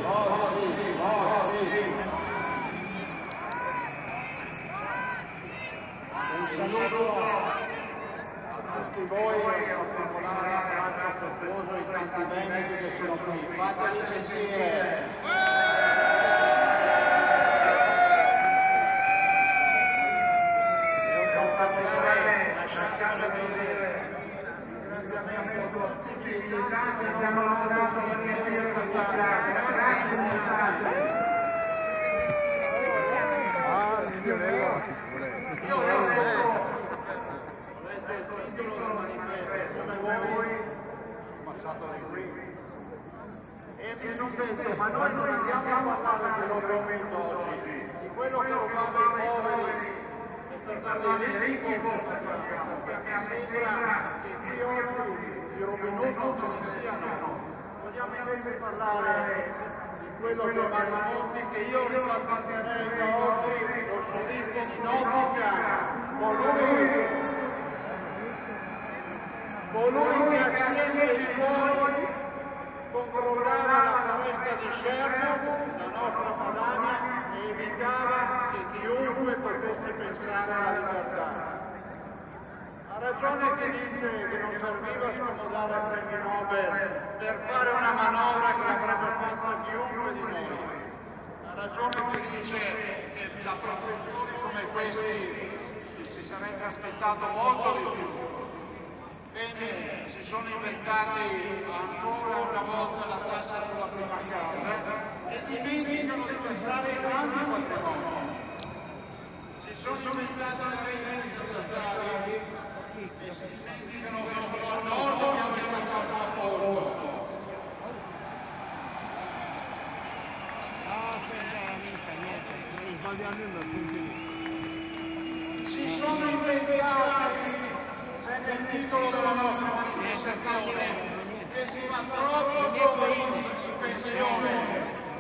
Un saluto a tutti voi, in particolare un abbraccio affettuoso ai tanti veneti che sono qui. Fateli sentire. Lasciatemi dire ringraziamento a tutti i militanti che hanno lavorato la mia vita particolare. Grazie militanti. Io leggo il titolo del manifesto, come voi sono passato da qui e mi sono detto, ma noi non andiamo a parlare dell'aumento oggi, di quello che rubava i poveri e per darli i ricchi forse parliamo, perché a me sembra che qui oggi di Robin Hood non ce ne siano. Vogliamo invece parlare di quello che Mario Monti, che io ribatterei da oggi lo sceriffo di Nottingham, colui che assieme ai suoi controllava la foresta di Sherwood, la nostra padania, e evitava che chiunque potesse pensare alla libertà. Ha ragione chi dice che non serviva scomodare premi Nobel per fare una manovra che l'avrebbe fatta chiunque di noi. Ha ragione chi dice che da professioni come questi si sarebbe aspettato molto di più. Bene, si sono inventati ancora una volta la tassa sulla prima casa e dimenticano di tassare i grandi patrimoni. Si sono inventati la rendita catastale e si dimenticano che solo al nord abbiamo il cacciato molto. Si sono inventati, c'è nel titolo della nostra manifestazione, che si va troppo in pensione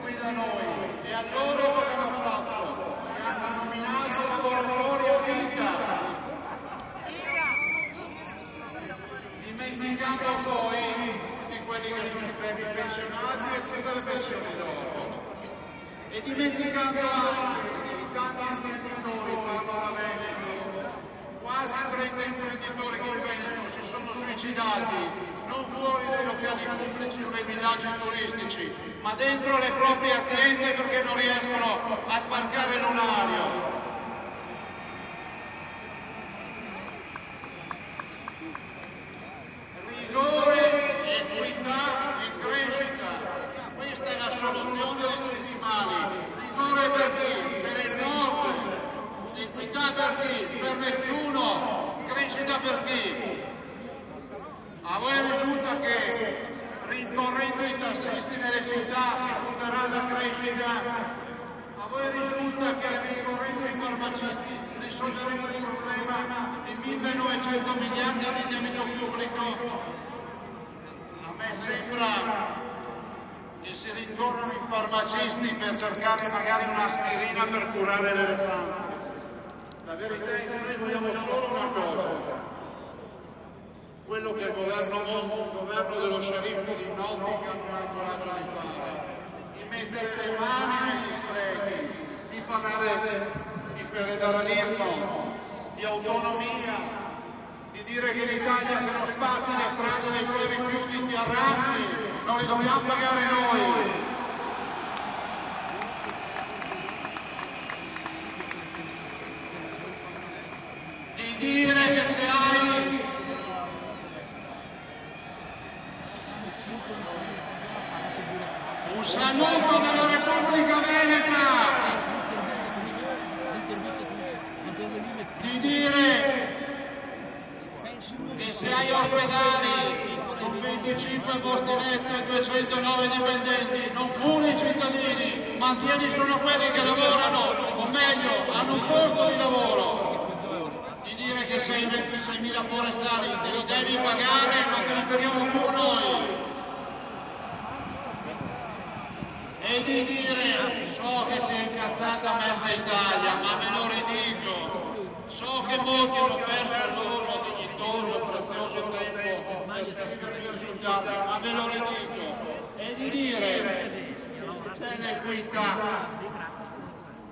qui da noi. E allora cosa hanno fatto? Si hanno nominato lavoratori a vita, dimenticando poi tutti quelli che sono i pensionati e tutte le pensioni dopo. E dimenticando anche i tanti imprenditori, parlo da Veneto, quasi 30 imprenditori che in Veneto si sono suicidati, non fuori dai locali pubblici o dai villaggi turistici, ma dentro le proprie aziende perché non riescono a sbarcare l'orario. Rigore, equità e crescita, questa è la soluzione di tutti i mali. Rigore per chi? Per il nord, equità per chi? Per nessuno, crescita per chi? A voi risulta che rincorrendo i tassisti nelle città si punterà la crescita? A voi risulta che rincorrendo i farmacisti risolveremo il problema di 1900 miliardi di debito pubblico? A me sembra che si rincorrono i farmacisti per cercare magari un'aspirina per curare l'elefante. La verità è che noi vogliamo solo una cosa, quello che il governo dello sceriffo di Nottingham non ha il coraggio di fare, di mettere le mani negli sprechi, di parlare di federalismo, di autonomia, di dire che in Italia se non spazi le strade dei tuoi rifiuti ti arrangi, non li dobbiamo pagare noi. Di dire che se hai un saluto della Repubblica Veneta, di dire che se hai ospedali con 25 morti letti e 209 dipendenti non puni i cittadini, mantieni solo quelli che lavorano, o meglio, hanno un posto di lavoro. Di dire che 6.000 forestali te lo devi pagare, non te li paghiamo più noi. E di dire, so che si è incazzata mezza Italia, ma ve lo ridico, so che molti hanno perso il loro dignitoso, prezioso tempo per scrivere i risultati, ma ve lo ridico. E di dire c'è l'equità.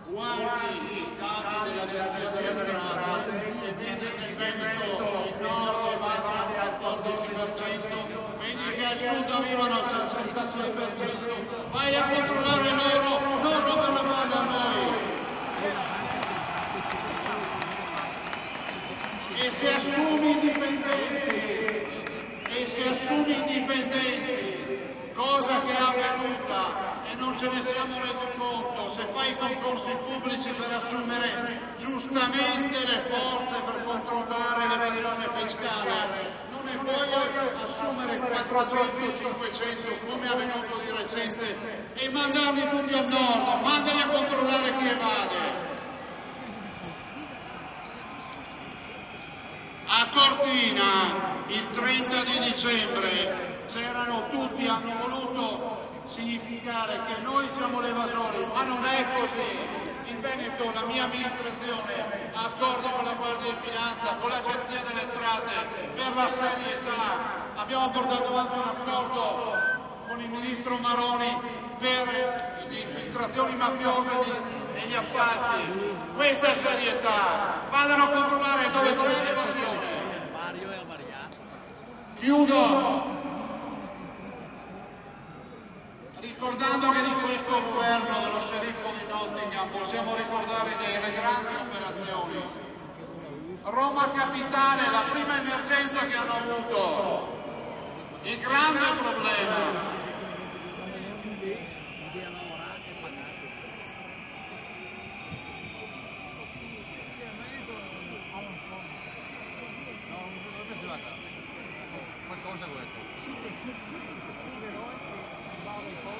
Guardi i dati dell'Agenzia delle Entrate e vede che il Veneto il nostro va al 14%, quelli che al sud arrivano al 66%, vai a controllare loro, non rompere le palle a noi. E se assumi indipendenti, cosa che è avvenuta e non ce ne siamo resi conto, se fai concorsi pubblici per assumere giustamente le forze per controllare l'evasione fiscale, non ne puoi assumere 400-500 come è avvenuto di recente e mandarli tutti al nord, mandali a controllare chi evade. A Cortina il 30 di dicembre c'erano tutti, hanno voluto significare che noi siamo l'evasore, ma non è così. In Veneto la mia amministrazione ha accordo con la Guardia di Finanza, con l'Agenzia delle Entrate per la serietà. Abbiamo portato avanti un accordo con il ministro Maroni per le infiltrazioni mafiose negli appalti. Questa è serietà. Vadano a controllare dove c'è l'evasione. Chiudo ricordando che di questo governo dello sceriffo di Nottingham possiamo ricordare delle grandi operazioni. Roma Capitale, la prima emergenza che hanno avuto, il grande problema.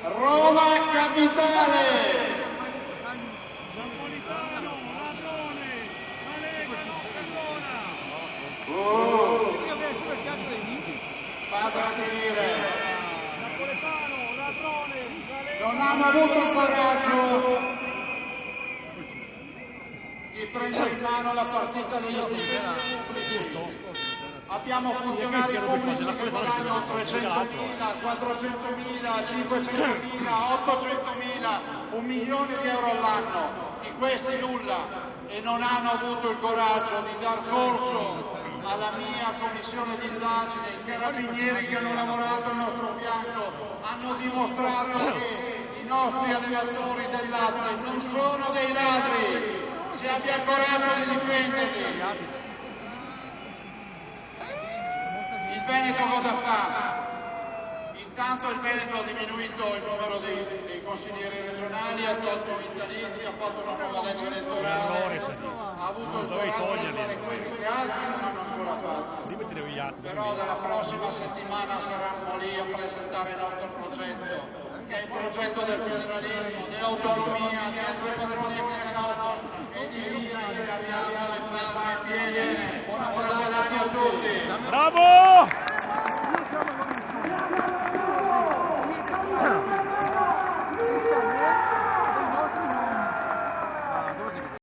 Roma Capitale! Napolitano, ladrone! La Lega non perdona! Fatela finire! Napoletano, ladrone! La Lega Non hanno avuto il coraggio di prendere in mano la partita degli stipendi pubblici. Abbiamo funzionari pubblici che guadagnano 300.000, 400.000, 500.000, 800.000, 1 milione di euro all'anno. Di questi nulla. E non hanno avuto il coraggio di dar corso alla mia commissione di indagine. I carabinieri che hanno lavorato al nostro fianco hanno dimostrato che i nostri allevatori del latte non sono dei ladri. Se abbia il coraggio di difenderli. Il Veneto cosa fa? Intanto il Veneto ha diminuito il numero dei consiglieri regionali, ha tolto i vitalizi, ha fatto una nuova legge elettorale, ha avuto il coraggio di fare quello che altri non hanno ancora fatto. Però dalla prossima settimana saranno lì a presentare il nostro progetto, che è il progetto del federalismo, dell'autonomia, di essere padroni di casa nostra e di dire che abbiamo le palme piene. Buona buona a tutti! Bravo!